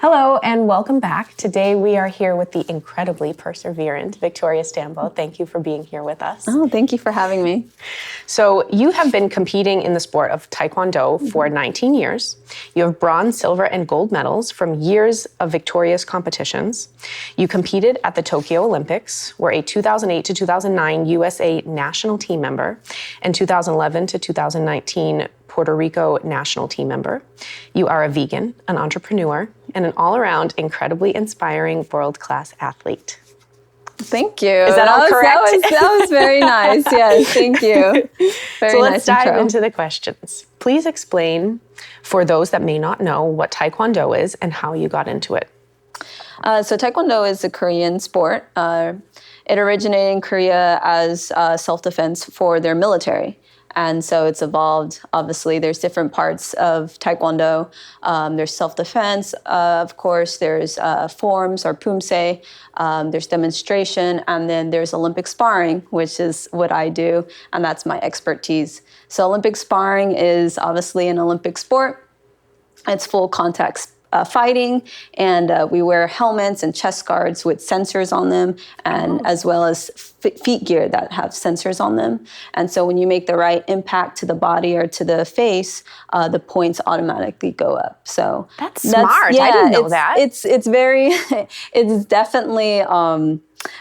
Hello and welcome back. Today we are here with the incredibly perseverant Victoria Stambaugh. Thank you for being here with us. Oh, thank you for having me. So you have been competing in the sport of Taekwondo for 19 years. You have bronze, silver, and gold medals from years of victorious competitions. You competed at the Tokyo Olympics, were a 2008 to 2009 USA national team member, and 2011 to 2019 Puerto Rico national team member. You are a vegan, an entrepreneur, and an all-around incredibly inspiring world-class athlete. Thank you. Is that all correct? That was very nice. Yes, thank you. Very so let's nice dive intro. into the questions. Please explain, for those that may not know, what Taekwondo is and how you got into it. So Taekwondo is a Korean sport. It originated in Korea as self-defense for their military. And so it's evolved. Obviously, there's different parts of Taekwondo. There's self-defense, of course. There's forms or pumse. There's demonstration. And then there's Olympic sparring, which is what I do. And that's my expertise. So Olympic sparring is obviously an Olympic sport. It's full contact fighting, and we wear helmets and chest guards with sensors on them, and as well as feet gear that have sensors on them. And so when you make the right impact to the body or to the face, the points automatically go up. So that's smart. Yeah, I didn't know that. It's very, it's definitely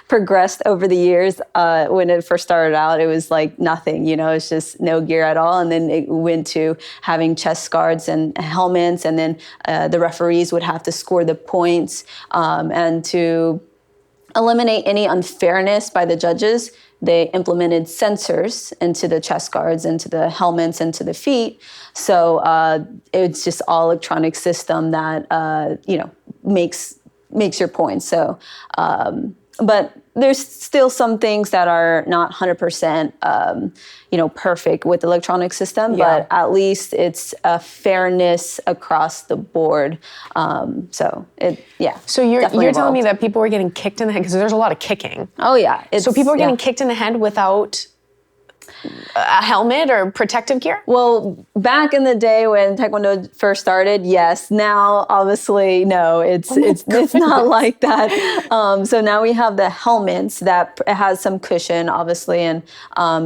progressed over the years. When it first started out, it was like nothing, it's just no gear at all. And then it went to having chest guards and helmets, and then the referees would have to score the points, and to eliminate any unfairness by the judges, they implemented sensors into the chest guards, into the helmets, into the feet. So it's just all electronic system that makes your points. So, but there's still some things that are not 100%, perfect with the electronic system, but at least it's a fairness across the board. So you're telling me that people were getting kicked in the head, because there's a lot of kicking. Oh yeah. So people are getting kicked in the head without a helmet or protective gear? Well, back in the day when Taekwondo first started, yes. Now, obviously, no. It's not like that. So now we have the helmets that has some cushion, obviously, and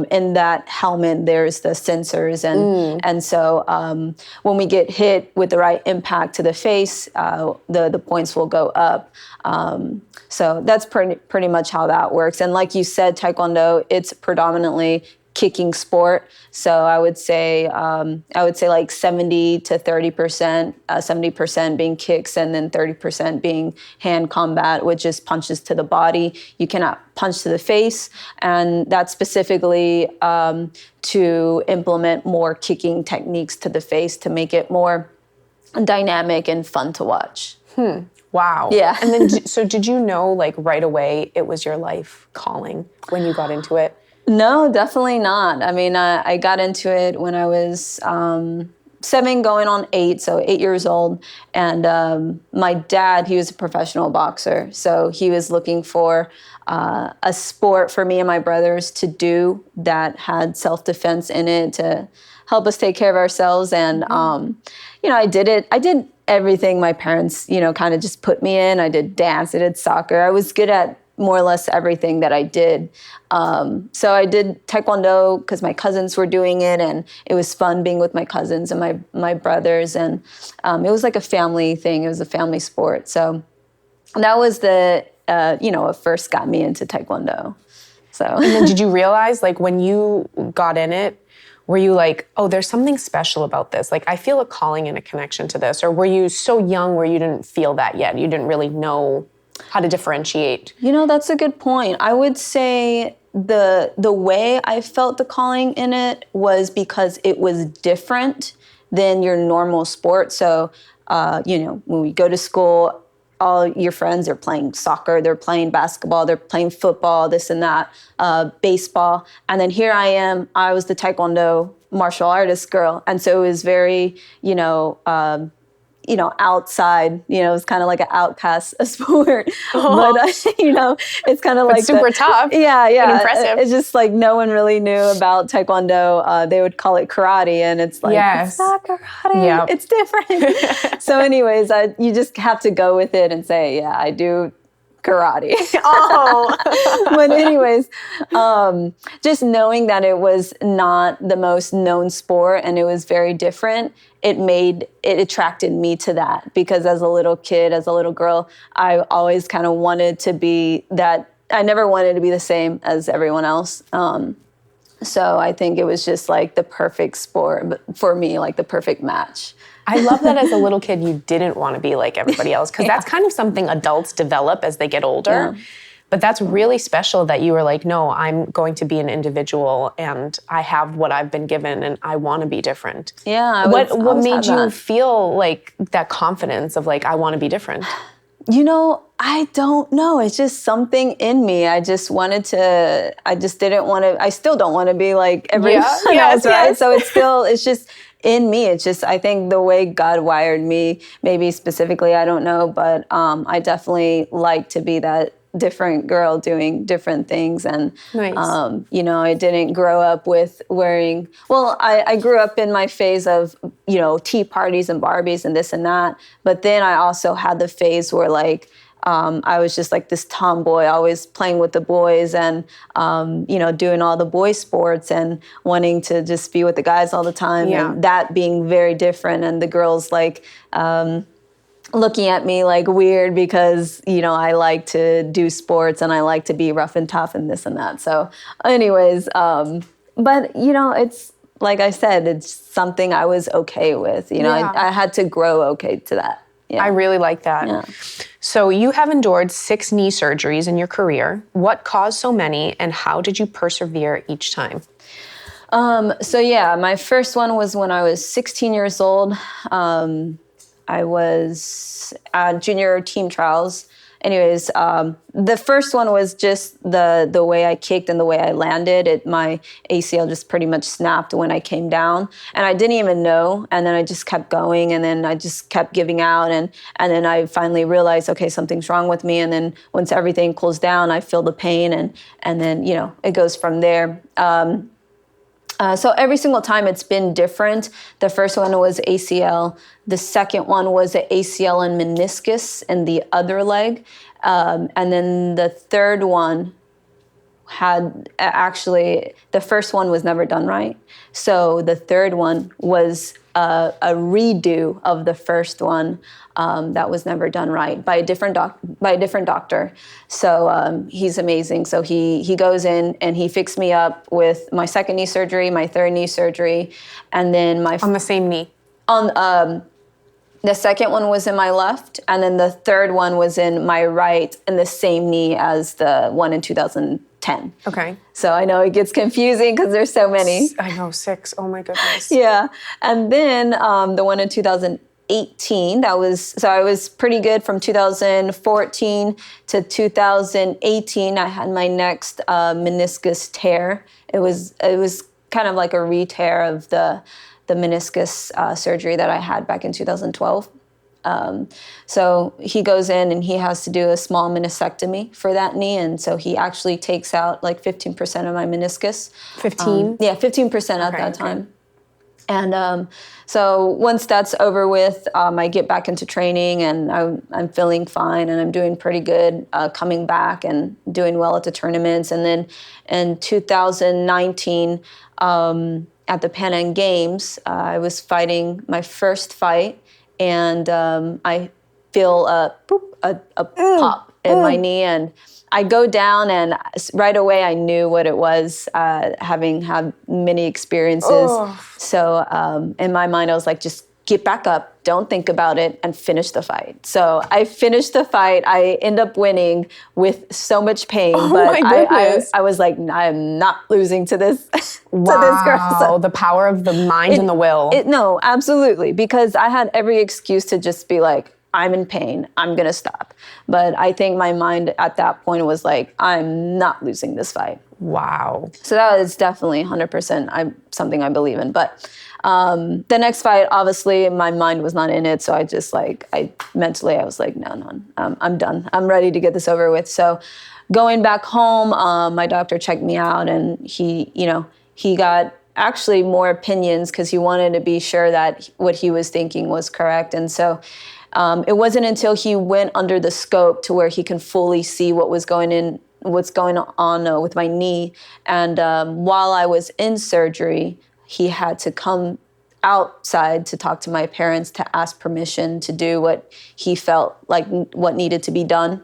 in that helmet there's the sensors, and so when we get hit with the right impact to the face, the points will go up. So that's pretty much how that works. And like you said, Taekwondo, it's predominantly kicking sport. So I would say like 70 to 30%, 70% being kicks, and then 30% being hand combat, which is punches to the body. You cannot punch to the face, and that's specifically to implement more kicking techniques to the face to make it more dynamic and fun to watch. Wow. Yeah. And then, so did you know, like, right away it was your life calling when you got into it? No, definitely not. I mean, I got into it when I was 7 going on 8, so 8 years old. And my dad, he was a professional boxer. So he was looking for a sport for me and my brothers to do that had self-defense in it to help us take care of ourselves. And, I did it. I did everything my parents, kind of just put me in. I did dance, I did soccer. I was good at more or less everything that I did. So I did Taekwondo because my cousins were doing it, and it was fun being with my cousins and my brothers. And it was like a family thing. It was a family sport. So that was what first got me into Taekwondo. So. And then did you realize, like, when you got in it, were you like, oh, there's something special about this? Like, I feel a calling and a connection to this. Or were you so young where you didn't feel that yet? You didn't really know how to differentiate? That's a good point. I would say the way I felt the calling in it was because it was different than your normal sport. So, when we go to school, all your friends are playing soccer, they're playing basketball, they're playing football, this and that, baseball. And then here I was the Taekwondo martial artist girl. And so it was very, outside, it's kind of like an outcast sport, but it's kind of like super tough. Yeah. But impressive. It's just like no one really knew about Taekwondo. They would call it karate, and it's like, it's not karate. Yep. It's different. So anyways, you just have to go with it and say, yeah, I do karate. But anyways, just knowing that it was not the most known sport and it was very different, it attracted me to that, because as a little kid, as a little girl, I always kind of wanted to be that. I never wanted to be the same as everyone else. So I think it was just like the perfect sport for me, like the perfect match. I love that as a little kid, you didn't want to be like everybody else, because that's kind of something adults develop as they get older. Yeah. But that's really special that you were like, no, I'm going to be an individual and I have what I've been given and I want to be different. Yeah. What made you feel like that confidence of like, I want to be different? I don't know. It's just something in me. I just still don't want to be like everyone else, right? Yes. So it's just in me. It's just, I think the way God wired me, maybe specifically, I don't know, but I definitely like to be that different girl doing different things. And, nice. I didn't grow up with wearing, I grew up in my phase of, tea parties and Barbies and this and that. But then I also had the phase where like, I was just like this tomboy, always playing with the boys and, doing all the boy sports and wanting to just be with the guys all the time. Yeah. And that being very different. And the girls like, looking at me like weird because, I like to do sports and I like to be rough and tough and this and that. So anyways, but, it's like I said, it's something I was okay with. I had to grow okay to that. Yeah. I really like that. Yeah. So you have endured 6 knee surgeries in your career. What caused so many and how did you persevere each time? My first one was when I was 16 years old. I was at junior team trials. Anyways, the first one was just the way I kicked and the way I landed. My ACL just pretty much snapped when I came down, and I didn't even know. And then I just kept going, and then I just kept giving out, and then I finally realized, okay, something's wrong with me. And then once everything cools down, I feel the pain, and then it goes from there. So every single time it's been different. The first one was ACL. The second one was an ACL and meniscus in the other leg. And then the third one the first one was never done right. So the third one was a redo of the first one that was never done right by a different doctor. So he's amazing. So he goes in and he fixed me up with my second knee surgery, my third knee surgery, and then on the same knee. The second one was in my left, and then the third one was in my right, in the same knee as the one in 2010. Okay. So I know it gets confusing because there's so many. I know, 6. Oh my goodness. Yeah. And then the one in 2018, I was pretty good from 2014 to 2018. I had my next meniscus tear. It was kind of like a re-tear of the meniscus surgery that I had back in 2012. So he goes in and he has to do a small meniscectomy for that knee. And so he actually takes out like 15% of my meniscus. 15? Yeah, 15% at that time. And so once that's over with, I get back into training and I'm feeling fine and I'm doing pretty good coming back and doing well at the tournaments. And then in 2019, at the Pan Am Games, I was fighting my first fight, and I feel a pop in my knee, and I go down, and right away I knew what it was, having had many experiences. Oh. So in my mind, I was like, just get back up, don't think about it, and finish the fight. So I finished the fight. I end up winning with so much pain, but I was like, I'm not losing to this, wow, to this girl. So the power of the mind and the will. No, absolutely, because I had every excuse to just be like, I'm in pain, I'm gonna stop. But I think my mind at that point was like, I'm not losing this fight. Wow. So that is definitely 100% something I believe in. But the next fight, obviously, my mind was not in it. So I just mentally, I was like, no, I'm done. I'm ready to get this over with. So going back home, my doctor checked me out, and he got actually more opinions because he wanted to be sure that what he was thinking was correct. And so it wasn't until he went under the scope to where he can fully see what's going on with my knee. And while I was in surgery, he had to come outside to talk to my parents to ask permission to do what he felt like what needed to be done,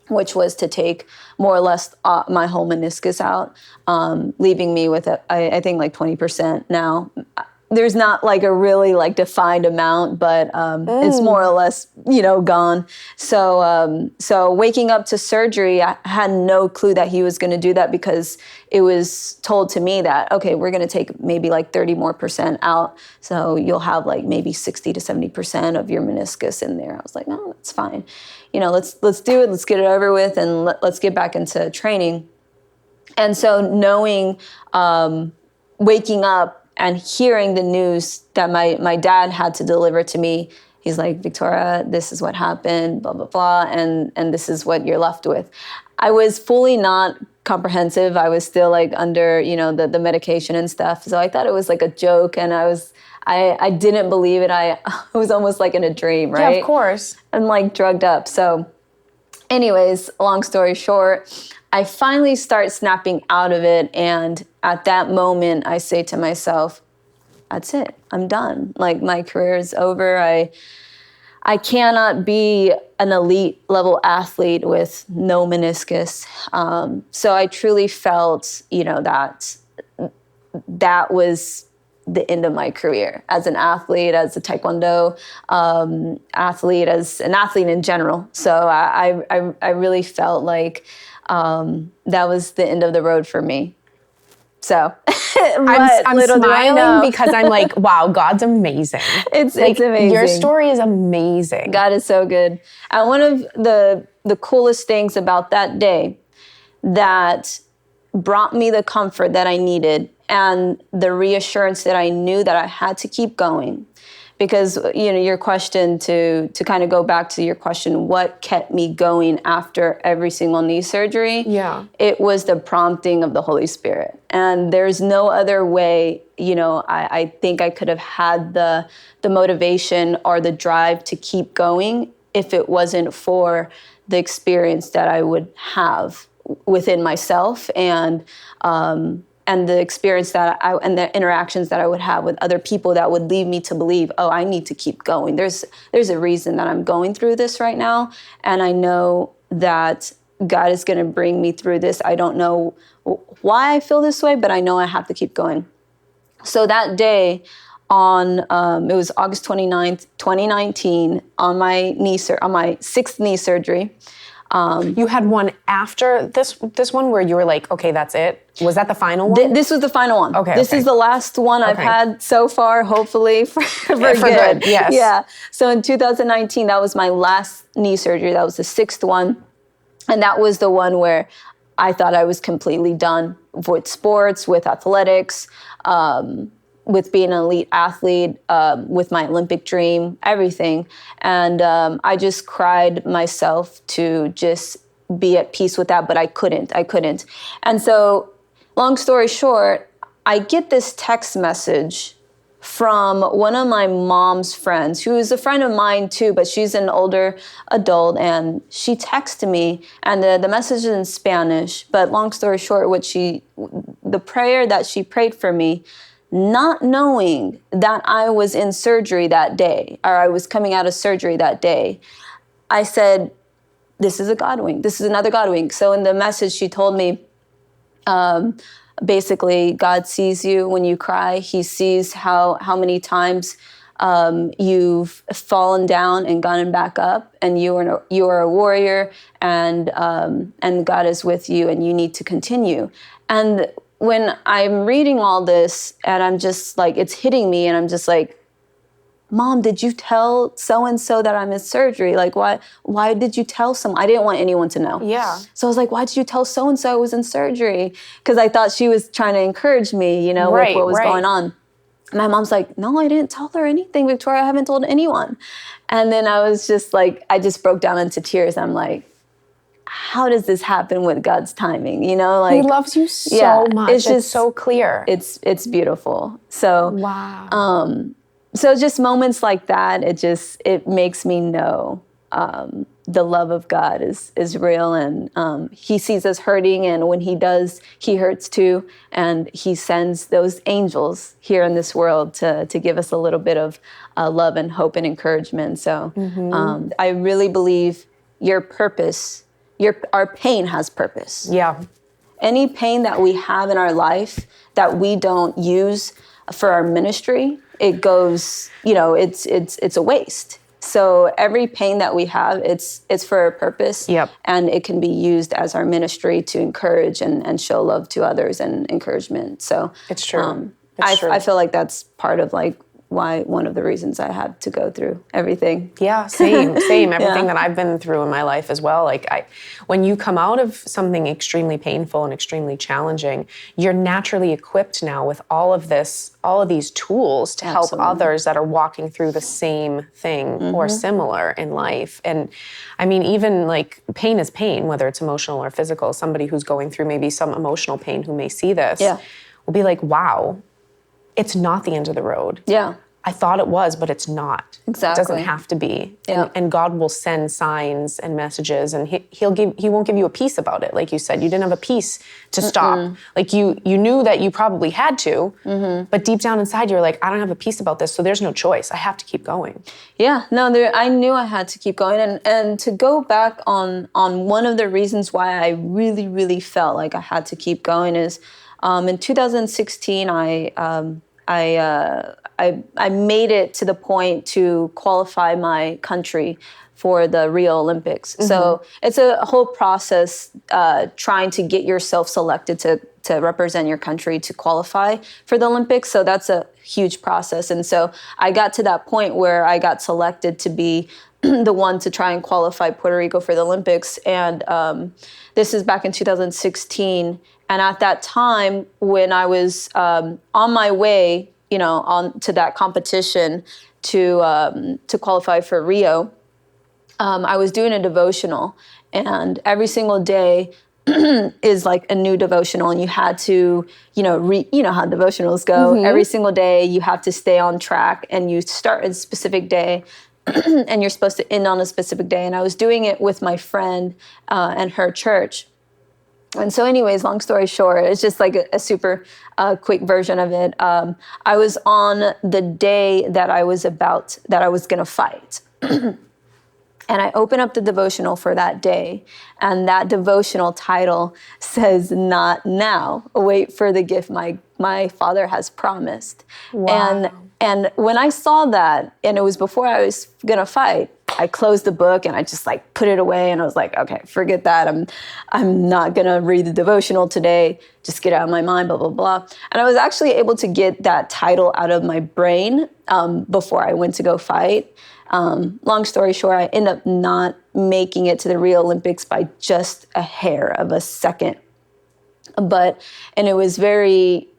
which was to take more or less my whole meniscus out, leaving me with, I think, like 20% now. There's not like a really like defined amount, but it's more or less, gone. So waking up to surgery, I had no clue that he was going to do that, because it was told to me that, okay, we're going to take maybe like 30% more out. So you'll have like maybe 60 to 70% of your meniscus in there. I was like, no, that's fine. Let's do it. Let's get it over with, and let's get back into training. And so knowing, waking up and hearing the news that my dad had to deliver to me, he's like, Victoria, this is what happened, blah, blah, blah, and this is what you're left with. I was fully not comprehensive. I was still like under, the medication and stuff. So I thought it was like a joke, and I didn't believe it. I was almost like in a dream, right? Yeah, of course. And like drugged up. So anyways, long story short, I finally start snapping out of it. And at that moment, I say to myself, that's it. I'm done. Like, my career is over. I cannot be an elite level athlete with no meniscus. So I truly felt, that was the end of my career as an athlete, as a Taekwondo athlete, as an athlete in general. So I really felt like that was the end of the road for me. So I'm smiling because I'm like, wow, God's amazing. It's amazing. Your story is amazing. God is so good. And one of the coolest things about that day that brought me the comfort that I needed and the reassurance that I knew that I had to keep going. Because, your question, to kind of go back to your question, what kept me going after every single knee surgery? Yeah. It was the prompting of the Holy Spirit. And there's no other way, I think I could have had the motivation or the drive to keep going if it wasn't for the experience that I would have within myself, and the experience and the interactions that I would have with other people that would lead me to believe, oh, I need to keep going. There's a reason that I'm going through this right now, and I know that God is going to bring me through this. I don't know why I feel this way, but I know I have to keep going. So that day, it was August 29th, 2019, on my sixth knee surgery. You had one after this one where you were like, okay, that's it? Was that the final one? This was the final one. Okay. This is the last one I've had so far, hopefully for good. Yes. Yeah. So in 2019, that was my last knee surgery. That was the sixth one. And that was the one where I thought I was completely done with sports, with athletics, with being an elite athlete, with my Olympic dream, everything. And I just cried myself to just be at peace with that, but I couldn't. And so, long story short, I get this text message from one of my mom's friends, who is a friend of mine too, but she's an older adult, and she texted me, and the message is in Spanish, but long story short, the prayer that she prayed for me, not knowing that I was in surgery that day, or I was coming out of surgery that day, I said, this is a God wink. This is another God wink. So in the message, she told me, basically, God sees you when you cry. He sees how many times you've fallen down and gotten back up, and you are a warrior, and God is with you, and you need to continue. And when I'm reading all this, and I'm just like, it's hitting me, and I'm just like, Mom, did you tell so-and-so that I'm in surgery? Like, why did you tell someone? I didn't want anyone to know. Yeah. So I was like, why did you tell so-and-so I was in surgery? Because I thought she was trying to encourage me, with what was going on. My mom's like, no, I didn't tell her anything, Victoria. I haven't told anyone. And then I was just like, I just broke down into tears. I'm like, how does this happen with God's timing? Like, He loves you so much. It's just so clear. It's beautiful. So wow. So just moments like that, it makes me know the love of God is real, and he sees us hurting, and when he does, he hurts too, and he sends those angels here in this world to give us a little bit of love and hope and encouragement. So I really believe your purpose, our pain has purpose. Yeah. Any pain that we have in our life that we don't use for our ministry, it goes, it's a waste. So every pain that we have, it's for a purpose. Yep. And it can be used as our ministry to encourage and show love to others and encouragement. So it's true. I feel like that's part of one of the reasons I had to go through everything. Yeah, same. Everything that I've been through in my life as well. When you come out of something extremely painful and extremely challenging, you're naturally equipped now with all of these tools to help others that are walking through the same thing or similar in life. And I mean, even pain is pain, whether it's emotional or physical. Somebody who's going through maybe some emotional pain who may see this will be like, wow, it's not the end of the road. Yeah. I thought it was, but it's not. Exactly. It doesn't have to be. Yeah. And God will send signs and messages, and he won't give you a peace about it. Like you said, you didn't have a peace to stop. Like you knew that you probably had to, but deep down inside you're like, I don't have a peace about this, so there's no choice. I have to keep going. Yeah, no, I knew I had to keep going. And to go back on one of the reasons why I really, really felt like I had to keep going is in 2016, I made it to the point to qualify my country for the Rio Olympics. So it's a whole process trying to get yourself selected to represent your country to qualify for the Olympics. So that's a huge process. And so I got to that point where I got selected to be the one to try and qualify Puerto Rico for the Olympics. And this is back in 2016. And at that time, when I was on my way, on to that competition to qualify for Rio, I was doing a devotional, and every single day is like a new devotional, and you had to, you know how devotionals go. Every single day you have to stay on track, and you start a specific day, and you're supposed to end on a specific day. And I was doing it with my friend and her church. And so anyways, long story short, it's just like a super quick version of it. I was on the day that I was going to fight. And I open up the devotional for that day, and that devotional title says, "Not now, wait for the gift my Father has promised." Wow. And when I saw that, and it was before I was gonna fight, I closed the book and I just put it away, and I was like, okay, forget that. I'm not gonna read the devotional today. Just get it out of my mind, blah, blah, blah. And I was actually able to get that title out of my brain before I went to go fight. Long story short, I ended up not making it to the Rio Olympics by just a hair of a second. And it was very,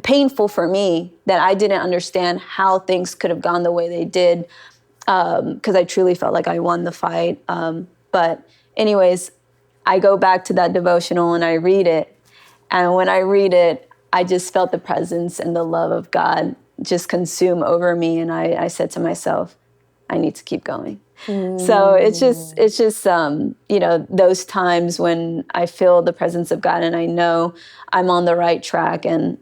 painful for me that I didn't understand how things could have gone the way they did, because I truly felt like I won the fight. But anyways, I go back to that devotional and I read it. And when I read it, I just felt the presence and the love of God just consume over me. And I said to myself, I need to keep going. So it's just those times when I feel the presence of God and I know I'm on the right track, and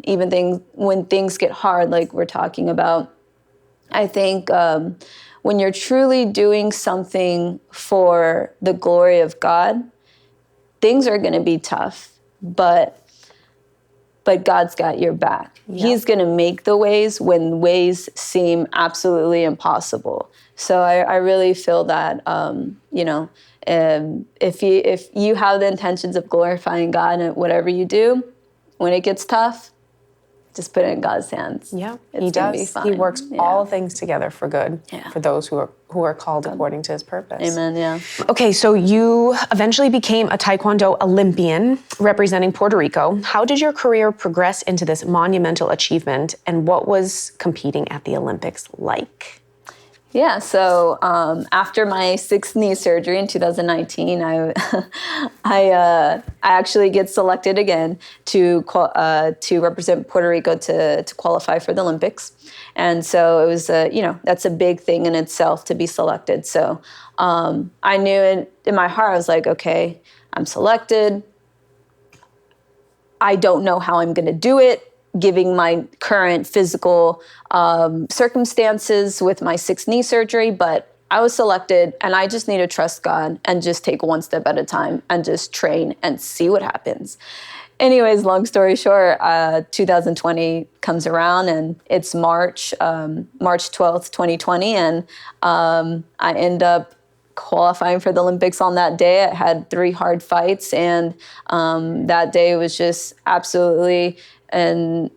even when things get hard, like we're talking about, I think when you're truly doing something for the glory of God, things are going to be tough, but God's got your back. Yep. He's going to make the ways when ways seem absolutely impossible. So I really feel that, if you have the intentions of glorifying God in whatever you do, when it gets tough, just put it in God's hands. Yeah, It's he gonna be does. fine. He works Yeah. all things together for good Yeah. for those who are called according to his purpose. Amen. Yeah. Okay, so you eventually became a Taekwondo Olympian representing Puerto Rico. How did your career progress into this monumental achievement, and what was competing at the Olympics like? Yeah, so after my sixth knee surgery in 2019, I actually get selected again to represent Puerto Rico to qualify for the Olympics, and so it was that's a big thing in itself to be selected. So I knew in my heart, I was like, okay, I'm selected. I don't know how I'm going to do it, giving my current physical circumstances with my sixth knee surgery, but I was selected, and I just need to trust God and just take one step at a time and just train and see what happens. Anyways, long story short, 2020 comes around, and it's March 12th, 2020, and I end up qualifying for the Olympics on that day. I had 3 hard fights, and that day was just absolutely, and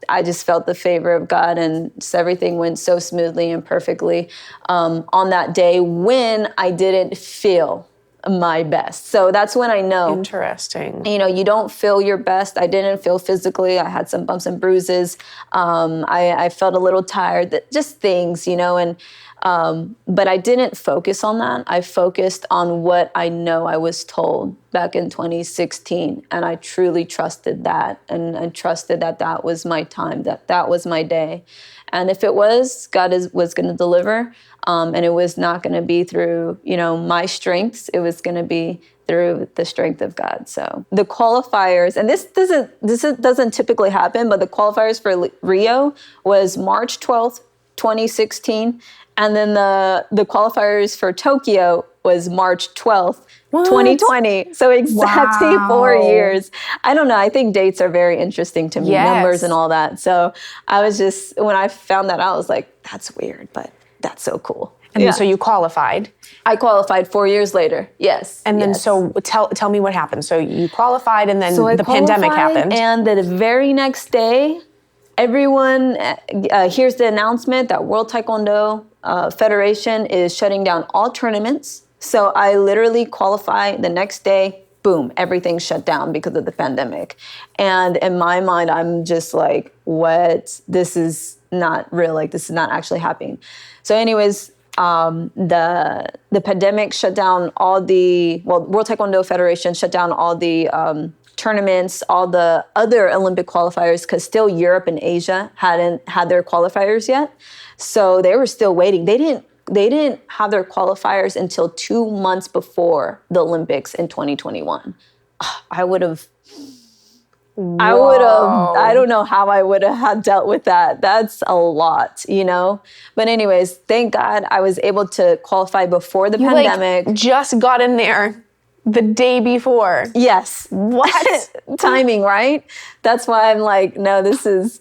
I just felt the favor of God, and just everything went so smoothly and perfectly on that day when I didn't feel my best. So that's when I know. Interesting. You don't feel your best. I didn't feel physically. I had some bumps and bruises. I felt a little tired, just things, and but I didn't focus on that. I focused on what I know I was told back in 2016, and I truly trusted that, and I trusted that that was my time, that was my day. And if it was, God was going to deliver, and it was not going to be through, my strengths. It was going to be through the strength of God. So the qualifiers, and this doesn't typically happen, but the qualifiers for Rio was March 12th, 2016. And then the qualifiers for Tokyo was March 12th, 2020. So exactly 4 years. I don't know. I think dates are very interesting to me, numbers and all that. So I was just, when I found that out, I was like, that's weird, but that's so cool. And then so you qualified. I qualified 4 years later. Yes. And then so tell me what happened. So you qualified, and then the pandemic happened. And the very next day, everyone hears the announcement that World Taekwondo Federation is shutting down all tournaments. So I literally qualify the next day, boom, everything's shut down because of the pandemic. And in my mind, I'm just like, what? This is not real. Like, this is not actually happening. So anyways, the pandemic shut down all World Taekwondo Federation shut down all the tournaments, all the other Olympic qualifiers, because still Europe and Asia hadn't had their qualifiers yet. So they were still waiting. They didn't have their qualifiers until 2 months before the Olympics in 2021. I don't know how I would have had dealt with that. That's a lot, But anyways, thank God I was able to qualify before the pandemic. Just got in there the day before. Yes. What? Timing, right? That's why I'm like, no, this is,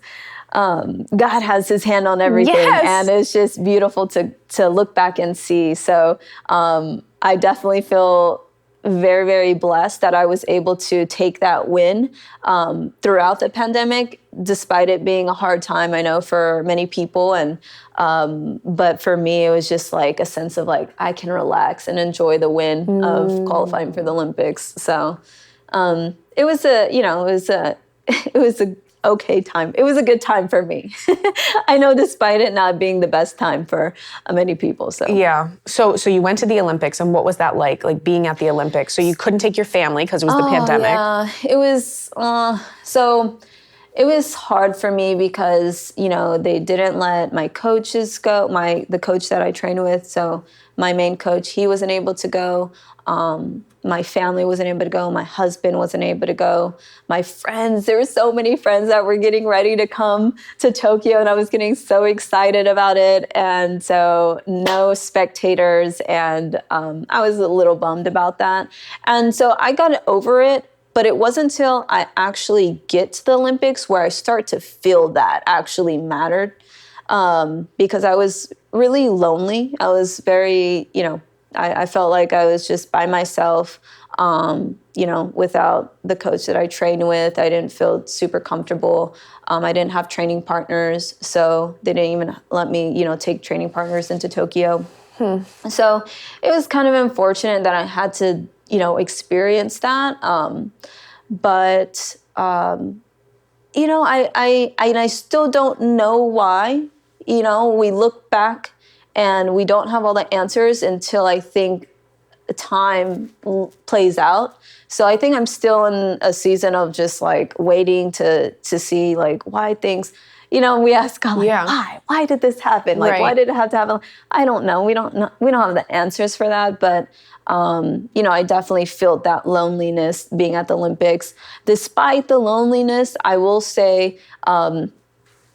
God has his hand on everything. Yes. And it's just beautiful to look back and see. So I definitely feel very, very blessed that I was able to take that win throughout the pandemic, despite it being a hard time, I know, for many people. And but for me, it was just like a sense of like, I can relax and enjoy the win of qualifying for the Olympics. So it was a okay time. It was a good time for me. I know, despite it not being the best time for many people. So yeah. So you went to the Olympics, and what was that like being at the Olympics? So you couldn't take your family because it was the pandemic. Yeah, it was. So it was hard for me because they didn't let my coaches go. The coach that I trained with. So my main coach, he wasn't able to go. My family wasn't able to go. My husband wasn't able to go. My friends, there were so many friends that were getting ready to come to Tokyo, and I was getting so excited about it. And so no spectators, and I was a little bummed about that. And so I got over it, but it wasn't until I actually get to the Olympics where I start to feel that actually mattered, because I was really lonely. I was very, I felt like I was just by myself. Without the coach that I trained with, I didn't feel super comfortable. I didn't have training partners, so they didn't even let me, take training partners into Tokyo. So it was kind of unfortunate that I had to, experience that. I still don't know why. We look back and we don't have all the answers until I think time plays out. So I think I'm still in a season of just like waiting to see like why things, we ask God, like, why did this happen? Like, why did it have to happen? I don't know. We don't have the answers for that. But, I definitely felt that loneliness being at the Olympics. Despite the loneliness, I will say,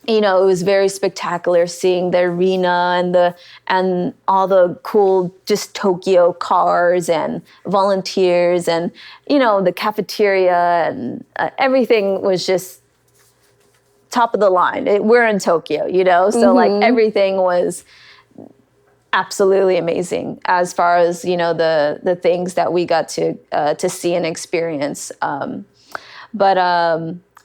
it was very spectacular seeing the arena and all the cool just Tokyo cars and volunteers and, the cafeteria and everything was just top of the line. We're in Tokyo, so like everything was absolutely amazing as far as, the things that we got to see and experience.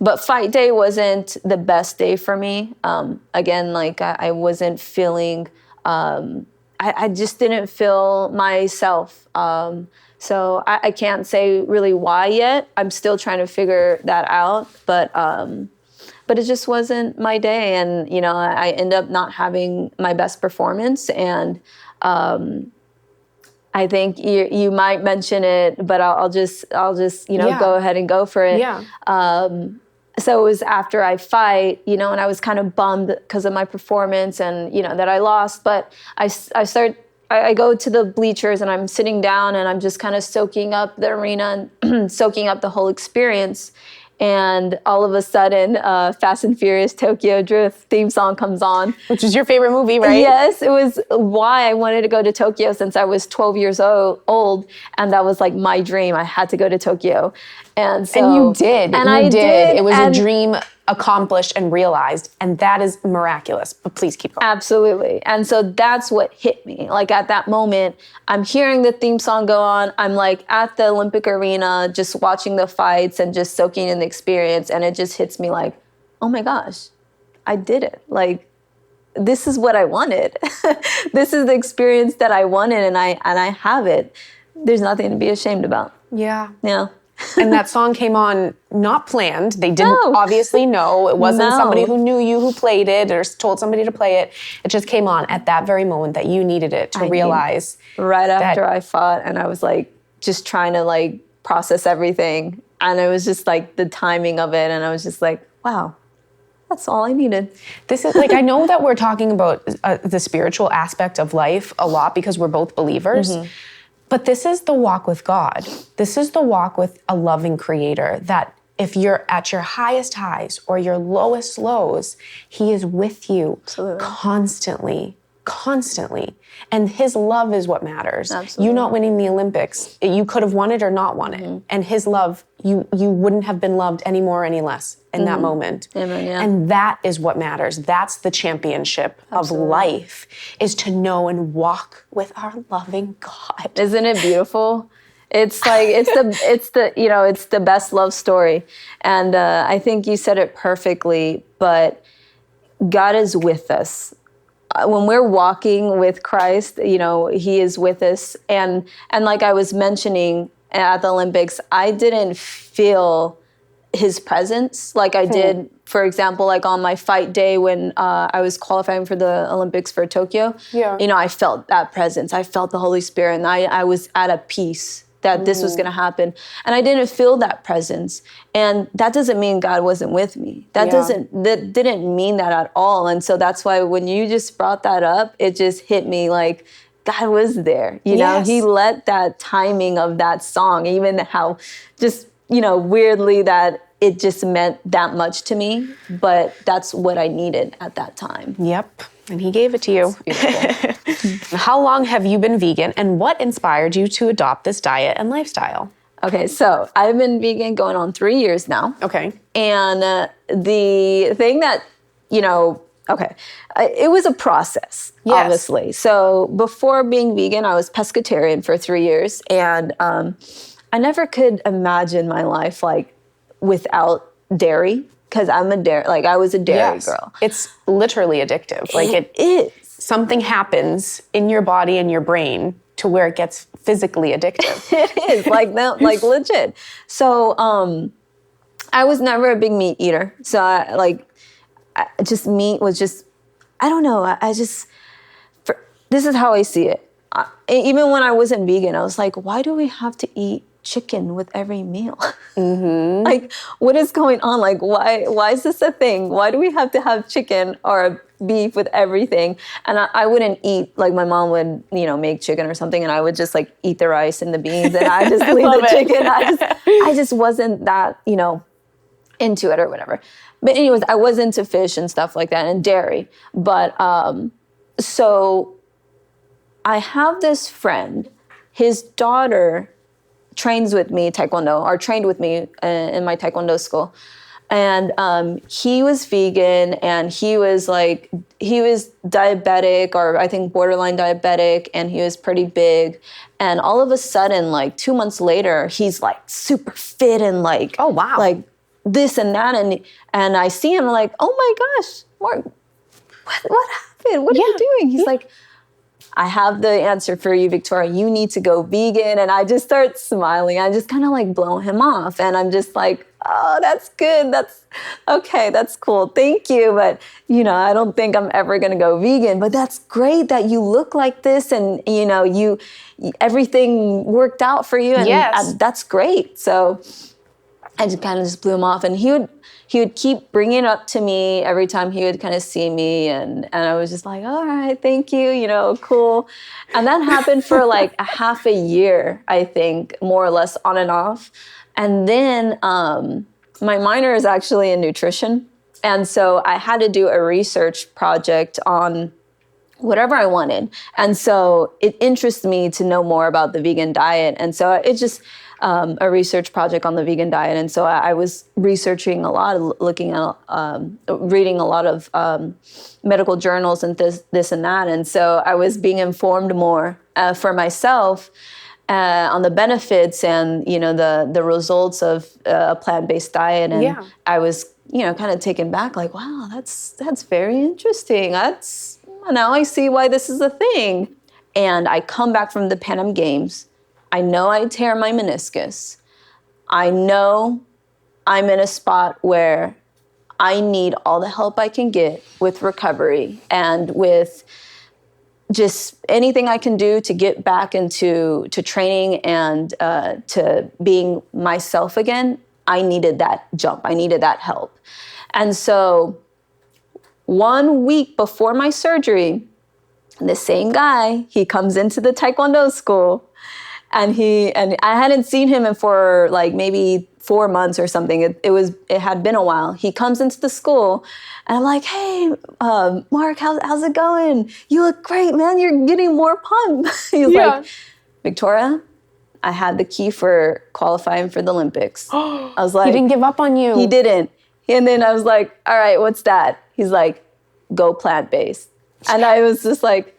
But fight day wasn't the best day for me. Again, like I wasn't feeling, I just didn't feel myself. So I can't say really why yet. I'm still trying to figure that out. But it just wasn't my day. And, I end up not having my best performance. And I think you might mention it, but I'll just go ahead and go for it. Yeah. So it was after I fight, and I was kind of bummed because of my performance and, that I lost. But I go to the bleachers and I'm sitting down and I'm just kind of soaking up the arena and soaking up the whole experience. And all of a sudden, Fast and Furious Tokyo Drift theme song comes on. Which is your favorite movie, right? Yes, it was why I wanted to go to Tokyo since I was 12 years old. And that was like my dream. I had to go to Tokyo. And you did. And I did. It was a dream accomplished and realized. And that is miraculous. But please keep going. Absolutely. And so that's what hit me. Like at that moment, I'm hearing the theme song go on. I'm like at the Olympic arena, just watching the fights and just soaking in the experience. And it just hits me like, oh my gosh, I did it. Like, this is what I wanted. This is the experience that I wanted and I have it. There's nothing to be ashamed about. Yeah. Yeah. And that song came on not planned. They didn't obviously know. It wasn't somebody who knew you who played it or told somebody to play it. It just came on at that very moment that you needed it to realize. Right after I fought and I was like just trying to like process everything. And it was just like the timing of it. And I was just like, wow, that's all I needed. This is like, I know that we're talking about the spiritual aspect of life a lot because we're both believers. Mm-hmm. But this is the walk with God. This is the walk with a loving creator that if you're at your highest highs or your lowest lows, he is with you constantly. And his love is what matters. Absolutely. You not winning the Olympics, you could have won it or not won it. And his love, you wouldn't have been loved any more or any less in that moment. Amen, yeah. And that is what matters. That's the championship of life, is to know and walk with our loving God. Isn't it beautiful? It's like, it's the best love story. And I think you said it perfectly, but God is with us. When we're walking with Christ, he is with us. And like I was mentioning at the Olympics, I didn't feel his presence like I did, for example, like on my fight day when I was qualifying for the Olympics for Tokyo. Yeah. I felt that presence. I felt the Holy Spirit and I was at a peace that this was going to happen. And I didn't feel that presence. And that doesn't mean God wasn't with me. That didn't mean that at all. And so that's why when you just brought that up, it just hit me like God was there. You know, he let that timing of that song, even how just, weirdly that it just meant that much to me. But that's what I needed at that time. Yep. And he gave it to you. How long have you been vegan and what inspired you to adopt this diet and lifestyle? Okay, so I've been vegan going on 3 years now. Okay. And the thing that, it was a process, obviously. So before being vegan, I was pescatarian for 3 years. And I never could imagine my life like without dairy, because I was a dairy girl. It's literally addictive. Like It is. something happens in your body and your brain to where it gets physically addictive. It is like legit. So I was never a big meat eater. So meat was just, I don't know. This is how I see it. Even when I wasn't vegan, I was like, why do we have to eat chicken with every meal? Mm-hmm. Like, what is going on? Like, why is this a thing? Why do we have to have chicken or beef with everything? And I wouldn't eat, like my mom would, make chicken or something, and I would just like eat the rice and the beans, and I just leave the chicken. I just wasn't that, into it or whatever. But anyways, I was into fish and stuff like that and dairy. But so I have this friend, his daughter trains with me Taekwondo, or trained with me in my Taekwondo school. And he was vegan, and he was diabetic, or I think borderline diabetic, and he was pretty big. And all of a sudden, like 2 months later, he's like super fit and like, oh wow, like this and that. And I see him like, oh my gosh, Mark, what happened? What are you doing? He's like, I have the answer for you, Victoria. You need to go vegan. And I just start smiling. I just kind of like blow him off. And I'm just like, oh, that's good. That's okay. That's cool. Thank you. But, I don't think I'm ever going to go vegan. But that's great that you look like this and, everything worked out for you. And that's great. So I just kind of just blew him off. And he would keep bringing it up to me every time he would kind of see me. And I was just like, all right, thank you, cool. And that happened for like a half a year, I think, more or less on and off. And then my minor is actually in nutrition. And so I had to do a research project on whatever I wanted. And so it interested me to know more about the vegan diet. And so it's just a research project on the vegan diet. And so I was researching a lot, looking at, reading a lot of medical journals and this and that. And so I was being informed more for myself on the benefits and, the results of a plant-based diet. And I was, kind of taken back, like, wow, that's very interesting. Now I see why this is a thing. And I come back from the Pan Am Games. I know I tear my meniscus. I know I'm in a spot where I need all the help I can get with recovery and with just anything I can do to get back into training and to being myself again. I needed that jump. I needed that help. And so 1 week before my surgery, the same guy, he comes into the Taekwondo school. And I hadn't seen him for like maybe 4 months or something. It had been a while. He comes into the school, and I'm like, "Hey, Mark, how's it going? You look great, man. You're getting more pump." He's like, "Victoria, I had the key for qualifying for the Olympics." I was like, he didn't give up on you. He didn't. And then I was like, "All right, what's that?" He's like, "Go plant-based." And I was just like,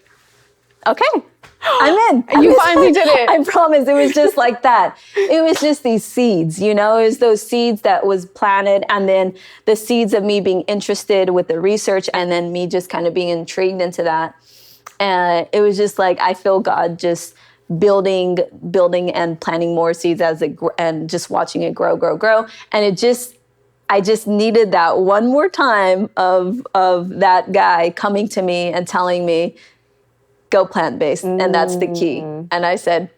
"Okay. I'm in." You finally did it. I promise. It was just like that. It was just these seeds, It was those seeds that was planted, and then the seeds of me being interested with the research, and then me just kind of being intrigued into that. And it was just like, I feel God just building and planting more seeds and just watching it grow. And I just needed that one more time of that guy coming to me and telling me, go plant-based, and that's the key. And I said,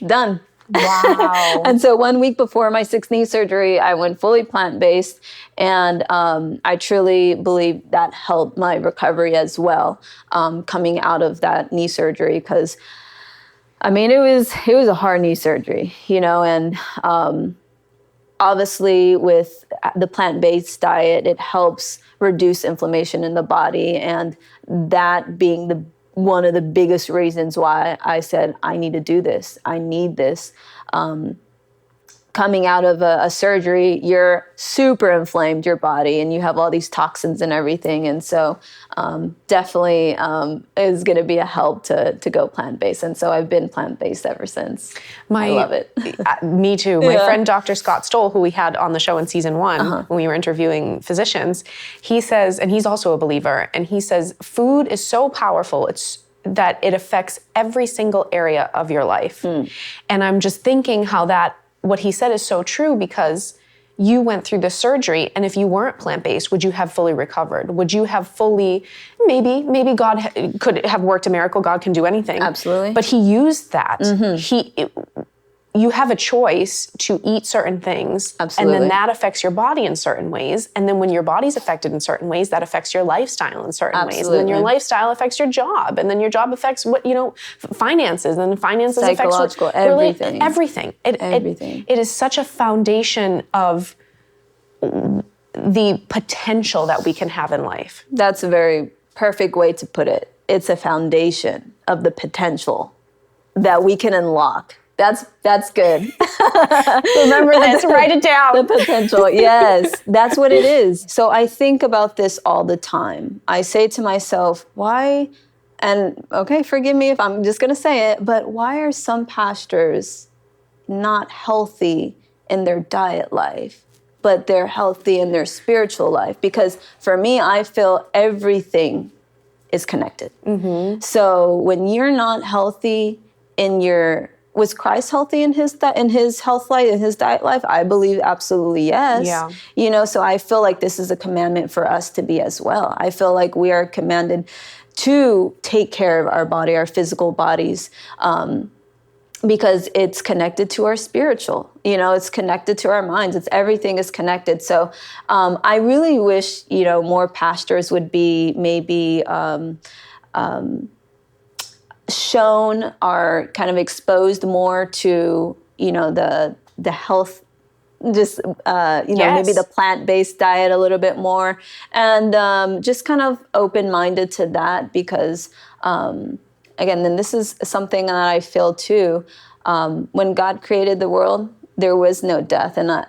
done. Wow. And so 1 week before my 6th knee surgery, I went fully plant-based, and I truly believe that helped my recovery as well, coming out of that knee surgery, because it was a hard knee surgery, and obviously with the plant-based diet, it helps reduce inflammation in the body, and that being one of the biggest reasons why I said, I need to do this. I need this. coming out of a surgery, you're super inflamed, your body, and you have all these toxins and everything. And so definitely is going to be a help to go plant-based. And so I've been plant-based ever since. I love it. Me too. My friend, Dr. Scott Stoll, who we had on the show in season 1, when we were interviewing physicians, he says, and he's also a believer, and he says, food is so powerful. That it affects every single area of your life. And I'm just thinking how what he said is so true, because you went through the surgery, and if you weren't plant-based, would you have fully recovered? Would you have fully, maybe God could have worked a miracle. God can do anything. Absolutely. But he used that. You have a choice to eat certain things. Absolutely. And then that affects your body in certain ways. And then when your body's affected in certain ways, that affects your lifestyle in certain ways. And then your lifestyle affects your job. And then your job affects finances. And finances psychological, affects everything. Everything. It is such a foundation of the potential that we can have in life. That's a very perfect way to put it. It's a foundation of the potential that we can unlock. That's good. Remember this, write it down. The potential, yes, that's what it is. So I think about this all the time. I say to myself, why, and okay, forgive me if I'm just gonna say it, but why are some pastors not healthy in their diet life, but they're healthy in their spiritual life? Because for me, I feel everything is connected. So when you're not healthy was Christ healthy in his health life, in his diet life? I believe absolutely yes. Yeah. So I feel like this is a commandment for us to be as well. I feel like we are commanded to take care of our body, our physical bodies, because it's connected to our spiritual. It's connected to our minds. Everything is connected. So I really wish, more pastors would be maybe shown or kind of exposed more to the health, just maybe the plant-based diet a little bit more, and just kind of open-minded to that, because again, then this is something that I feel too, when God created the world, there was no death, and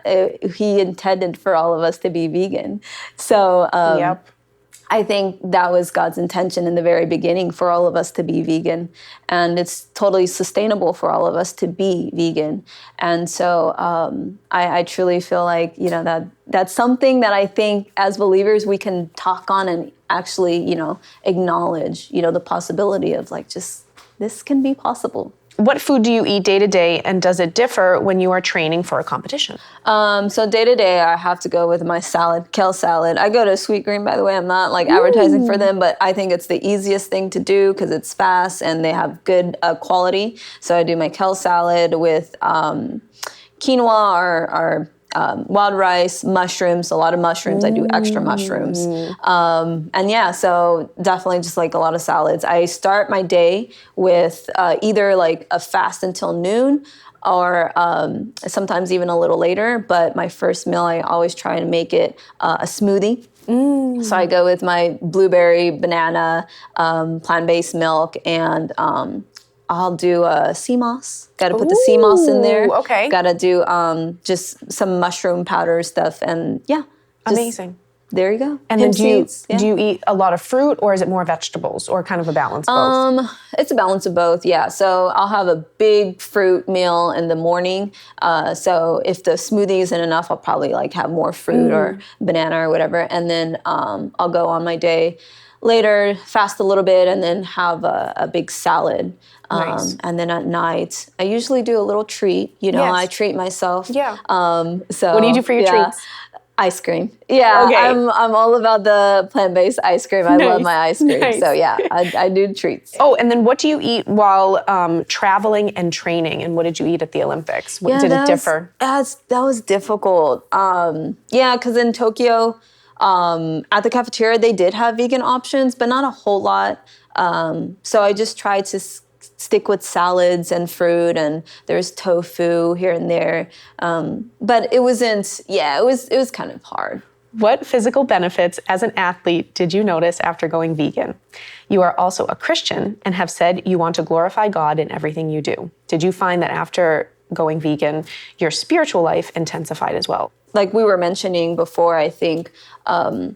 he intended for all of us to be vegan. So I think that was God's intention in the very beginning, for all of us to be vegan. And it's totally sustainable for all of us to be vegan. And so I truly feel like, that's something that I think as believers we can talk on and actually, acknowledge, the possibility of just this can be possible. What food do you eat day to day, and does it differ when you are training for a competition? So day to day, I have to go with my salad, kale salad. I go to Sweet Green, by the way. I'm not advertising for them, but I think it's the easiest thing to do because it's fast and they have good quality. So I do my kale salad with quinoa or wild rice, mushrooms, a lot of mushrooms. I do extra mushrooms. So definitely just a lot of salads. I start my day with either a fast until noon, or sometimes even a little later. But my first meal, I always try to make it a smoothie. So I go with my blueberry, banana, plant-based milk, and I'll do sea moss. Got to put the sea moss in there. Okay. Got to do just some mushroom powder stuff, and amazing. There you go. And then do you eat a lot of fruit, or is it more vegetables, or kind of a balance of both? It's a balance of both, yeah. So I'll have a big fruit meal in the morning. So if the smoothie isn't enough, I'll probably have more fruit or banana or whatever, and then I'll go on my day later, fast a little bit, and then have a big salad. Nice. And then at night, I usually do a little treat. I treat myself. Yeah. So what do you do for your treats? Ice cream. Yeah, okay. I'm all about the plant-based ice cream. I love my ice cream. Nice. So yeah, I do treats. Oh, and then what do you eat while traveling and training? And what did you eat at the Olympics? Did it differ? That was difficult. Because in Tokyo, at the cafeteria, they did have vegan options, but not a whole lot. So I just tried to stick with salads and fruit, and there's tofu here and there. But it wasn't, it was kind of hard. What physical benefits as an athlete did you notice after going vegan? You are also a Christian and have said you want to glorify God in everything you do. Did you find that after going vegan, your spiritual life intensified as well. Like we were mentioning before, I think, I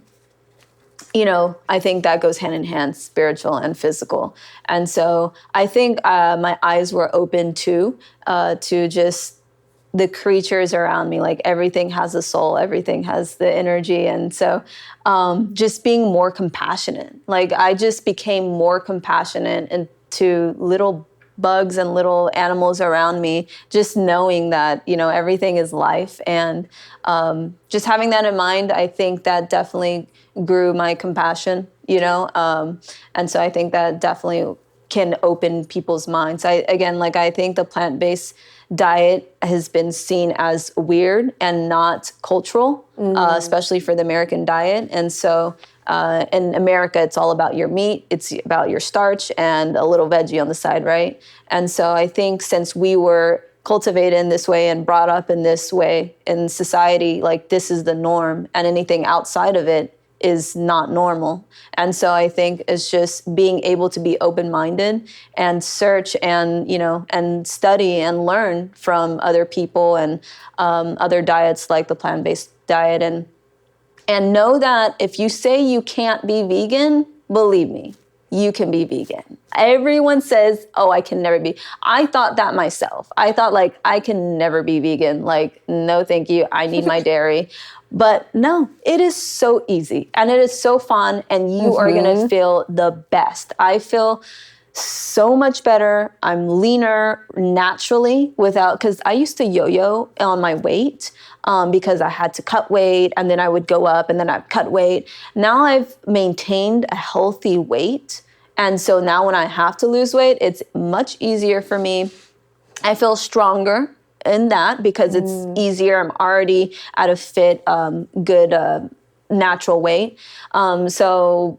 think that goes hand in hand, spiritual and physical. And so I think my eyes were open to just the creatures around me. Like everything has a soul, everything has the energy. And so just being more compassionate. Like I just became more compassionate and to little bugs and little animals around me, just knowing that, everything is life. And just having that in mind, I think that definitely grew my compassion, and so I think that definitely can open people's minds. I think the plant-based diet has been seen as weird and not cultural, especially for the American diet. And so in America, it's all about your meat, it's about your starch and a little veggie on the side, right? And so I think since we were cultivated in this way and brought up in this way in society, like this is the norm, and anything outside of it is not normal. And so I think it's just being able to be open-minded and search and, and study and learn from other people and other diets like the plant-based diet, and know that if you say you can't be vegan, believe me, you can be vegan. Everyone says, oh, I can never be. I thought that myself. I thought like, I can never be vegan. Like, no, thank you. I need my dairy. But no, it is so easy and it is so fun, and you are going to feel the best. I feel so much better. I'm leaner naturally because I used to yo-yo on my weight because I had to cut weight and then I would go up and then I'd cut weight. Now I've maintained a healthy weight. And so now when I have to lose weight, it's much easier for me. I feel stronger in that because it's easier. I'm already at a fit, good, natural weight. So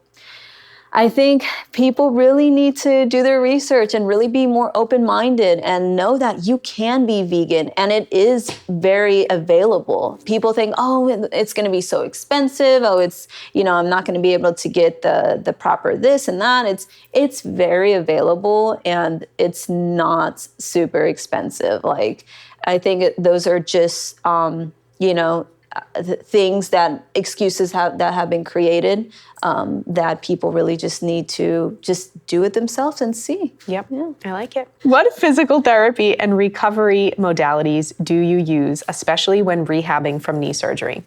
I think people really need to do their research and really be more open-minded and know that you can be vegan, and it is very available. People think, oh, it's going to be so expensive. Oh, it's, I'm not going to be able to get the proper this and that. It's very available, and it's not super expensive. Like, I think those are just, things that excuses that have been created that people really just need to just do it themselves and see. Yep, yeah. I like it. What physical therapy and recovery modalities do you use, especially when rehabbing from knee surgery?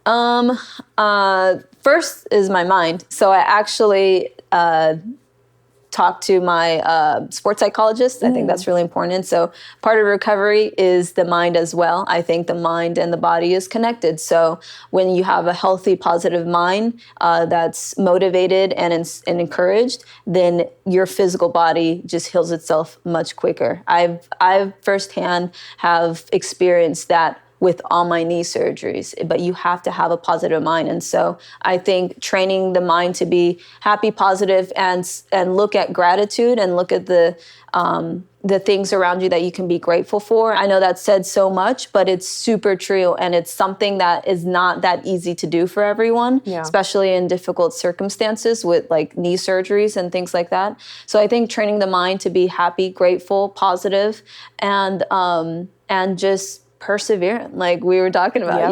First is my mind. So I actually talk to my sports psychologist. I think that's really important. So part of recovery is the mind as well. I think the mind and the body is connected. So when you have a healthy, positive mind that's motivated and encouraged, then your physical body just heals itself much quicker. I've firsthand have experienced that with all my knee surgeries, but you have to have a positive mind. And so I think training the mind to be happy, positive, and look at gratitude and look at the things around you that you can be grateful for. I know that's said so much, but it's super true. And it's something that is not that easy to do for everyone, especially in difficult circumstances with like knee surgeries and things like that. So I think training the mind to be happy, grateful, positive, and just perseverant, like we were talking about.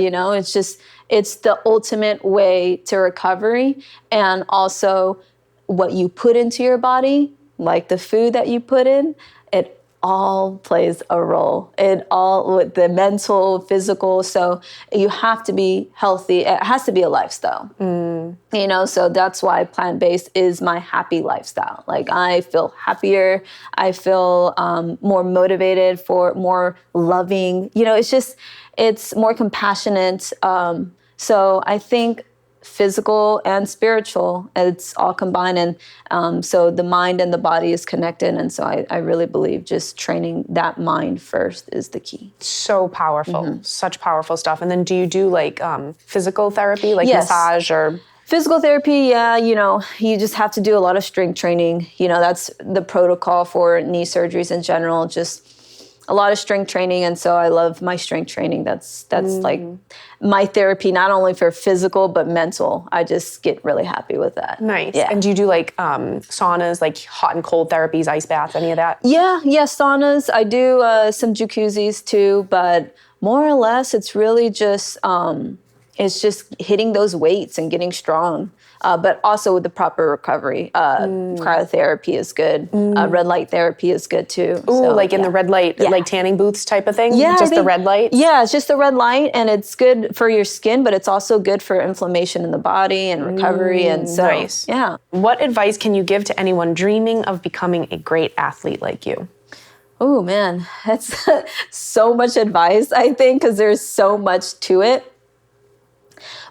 It's the ultimate way to recovery. And also what you put into your body, like the food that you put in, it all plays a role. It all, with the mental, physical. So you have to be healthy. It has to be a lifestyle. So that's why plant-based is my happy lifestyle. Like I feel happier. I feel more motivated, for more loving. It's more compassionate. So I think physical and spiritual, it's all combined. And so the mind and the body is connected. And so I really believe just training that mind first is the key. So powerful, such powerful stuff. And then do you do like physical therapy, like massage or? Physical therapy, yeah, you just have to do a lot of strength training. That's the protocol for knee surgeries in general. Just a lot of strength training, and so I love my strength training. That's like my therapy, not only for physical but mental. I just get really happy with that. Nice. Yeah. And do you do like saunas, like hot and cold therapies, ice baths, any of that? Yeah, saunas. I do some jacuzzis too, but more or less, it's really just hitting those weights and getting strong. But also with the proper recovery. Cryotherapy is good. Red light therapy is good too. Ooh, So, like in the red light, like tanning booths type of thing? Yeah, Just the red light? Yeah, it's just the red light, and it's good for your skin, but it's also good for inflammation in the body and recovery. And so, nice. Yeah. What advice can you give to anyone dreaming of becoming a great athlete like you? Oh man, that's so much advice, I think, because there's so much to it.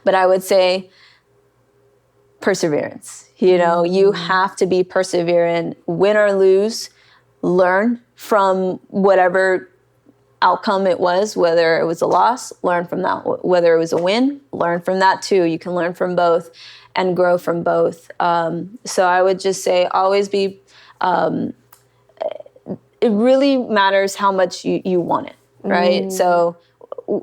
But I would say perseverance. You have to be perseverant, win or lose, learn from whatever outcome it was, whether it was a loss, learn from that. Whether it was a win, learn from that too. You can learn from both and grow from both. So I would just say always be, it really matters how much you want it, right? So,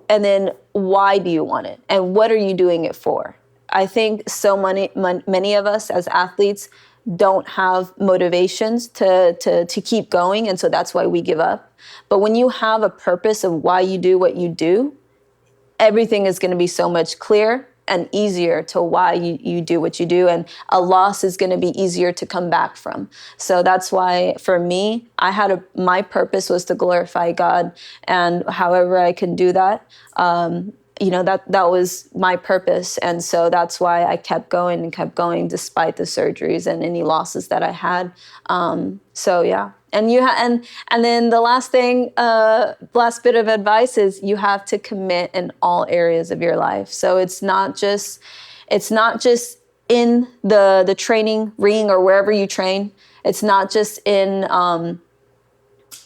and then why do you want it? And what are you doing it for? I think so many of us as athletes don't have motivations to keep going, and so that's why we give up. But when you have a purpose of why you do what you do, everything is going to be so much clearer and easier to why you do what you do, and a loss is going to be easier to come back from. So that's why for me, my purpose was to glorify God, and however I can do that, that was my purpose. And so that's why I kept going despite the surgeries and any losses that I had. So yeah. And and then the last bit of advice is you have to commit in all areas of your life. So it's not just in the training ring or wherever you train. It's not just in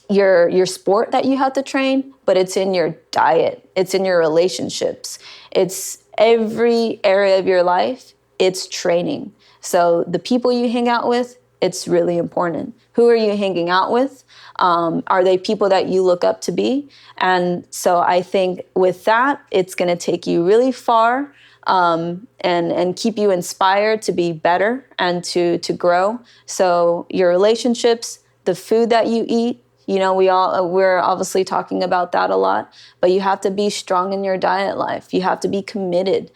your sport that you have to train, but it's in your diet. It's in your relationships. It's every area of your life. It's training. So the people you hang out with, it's really important. Who are you hanging out with? Are they people that you look up to be? And so I think with that, it's going to take you really far and keep you inspired to be better and to grow. So your relationships, the food that you eat, we're obviously talking about that a lot, but you have to be strong in your diet life. You have to be committed.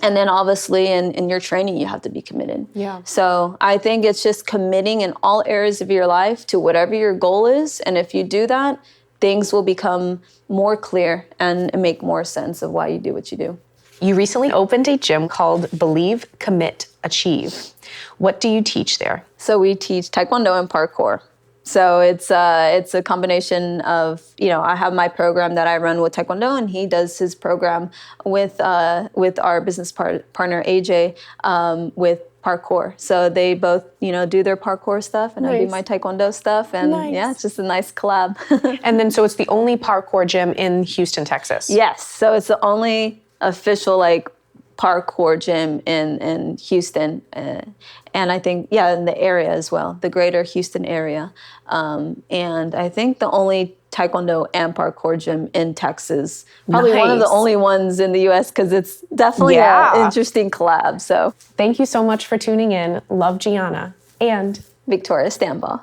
And then obviously in your training, you have to be committed. Yeah. So I think it's just committing in all areas of your life to whatever your goal is. And if you do that, things will become more clear and make more sense of why you do what you do. You recently opened a gym called Believe, Commit, Achieve. What do you teach there? So we teach Taekwondo and parkour. So it's a combination of, I have my program that I run with Taekwondo, and he does his program with our business partner, AJ, with parkour. So they both, do their parkour stuff, and I do my Taekwondo stuff. And yeah, it's just a nice collab. And then, so it's the only parkour gym in Houston, Texas? Yes. So it's the only official, parkour gym in Houston, and I think in the area as well, the greater Houston area, and I think the only Taekwondo and parkour gym in Texas, probably one of the only ones in the U.S. because it's definitely an interesting collab. So thank you so much for tuning in. Love, Gianna and Victoria Stambaugh.